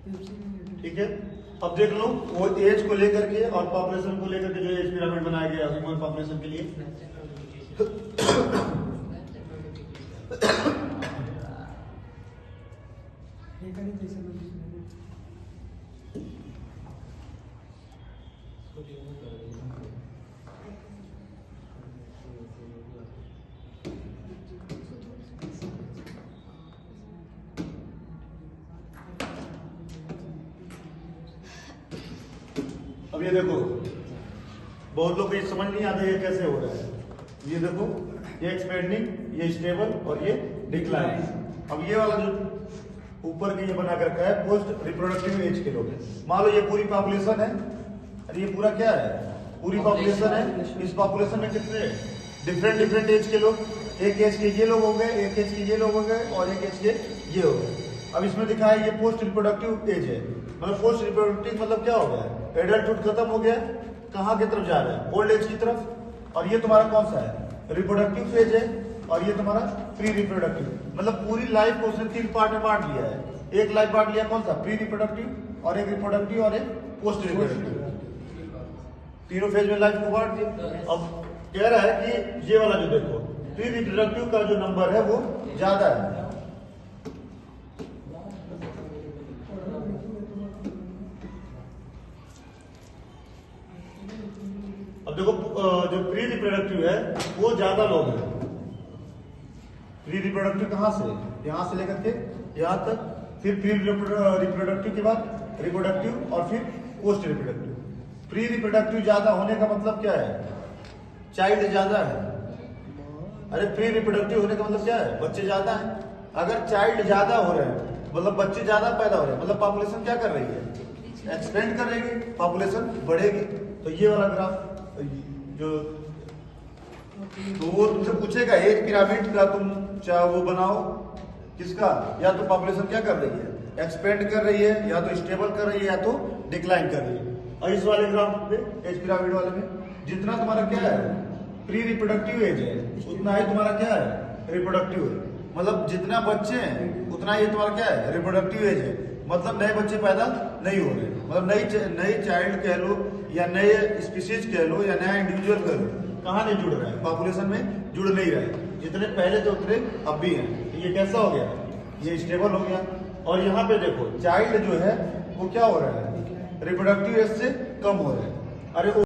ठीक है। अब देख लो वो एज को लेकर के और पॉपुलेशन को लेकर के जो एज पिरामिड बनाया गया ह्यूमन पॉपुलेशन के लिए। अब ये देखो बहुत लोग को ये समझ नहीं आता ये कैसे हो रहा है। ये देखो ये एक्सपेंडिंग, ये स्टेबल और ये डिक्लाइन। अब ये वाला जो ऊपर के ये बना कर रखा है पोस्ट रिप्रोडक्टिव एज के लोग हैं। मान लो ये पूरी पॉपुलेशन है, अरे ये पूरा क्या है, पूरी पॉपुलेशन है। इस पॉपुलेशन में कितने डिफरेंट एज के लोग, एक एज के ये लोग हो गए, एक एज के ये लोग हो गए और एक एज के ये हो गए। अब इसमें दिखा है ये पोस्ट रिप्रोडक्टिव एज है, मतलब पोस्ट रिप्रोडक्टिव मतलब क्या हो गया, एडल्टहुड खत्म हो गया, कहाँ की तरफ जा रहा है, ओल्ड एज की तरफ। और ये तुम्हारा कौन सा है, रिप्रोडक्टिव फेज है, और ये तुम्हारा प्री रिप्रोडक्टिव। मतलब पूरी लाइफ को उसने 3 पार्ट में बांट लिया है। एक लाइफ बांट लिया कौन सा, प्री रिप्रोडक्टिव, और एक रिप्रोडक्टिव और एक पोस्ट रिप्रोडक्टिव। तीनों फेज में लाइफ को बांट दिया। अब कह रहा है कि ये वाला जो देखो प्री रिप्रोडक्टिव का जो नंबर है वो ज्यादा है। अब देखो जो प्री रिप्रोडक्टिव है वो ज्यादा लोग हैं। प्री रिप्रोडक्टिव कहां से, यहां से लेकर के यहां तक, फिर प्री रिप्रोडक्टिव के बाद रिप्रोडक्टिव और फिर पोस्ट रिप्रोडक्टिव। प्री रिप्रोडक्टिव ज्यादा होने का मतलब क्या है, चाइल्ड ज्यादा है। अरे प्री रिप्रोडक्टिव होने का मतलब क्या है, बच्चे ज्यादा हैं। अगर चाइल्ड ज्यादा हो रहे हैं मतलब बच्चे ज्यादा पैदा हो रहे हैं, मतलब पॉपुलेशन क्या कर रही है, एक्सपेंड कर रही है, पॉपुलेशन बढ़ेगी। तो ये वाला ग्राफ जो तो वो तुमसे पूछेगा एज पिरामिड का तुम चाहे वो बनाओ किसका, या तो पॉपुलेशन क्या कर रही है, एक्सपेंड कर रही है, या तो स्टेबल कर रही है, या तो डिक्लाइन कर रही है। और इस वाले ग्राफ पे एज पिरामिड वाले में जितना तुम्हारा क्या है प्री रिप्रोडक्टिव एज है उतना ही तुम्हारा क्या है रिप्रोडक्टिव है। मतलब जितना बच्चे हैं उतना ही तुम्हारा क्या है रिप्रोडक्टिव एज है। मतलब नए बच्चे पैदा नहीं हो रहे, मतलब नई चाइल्ड कह लो या नए स्पीसीज कह लो या नया इंडिविजुअल कह लो, कहाँ नहीं जुड़ रहा है, पॉपुलेशन में जुड़ नहीं रहा है। जितने पहले थे उतने अब भी हैं। तो ये कैसा हो गया, ये स्टेबल हो गया। और यहाँ पे देखो चाइल्ड जो है वो क्या हो रहा है, रिप्रोडक्टिव एज से कम हो रहा है। अरे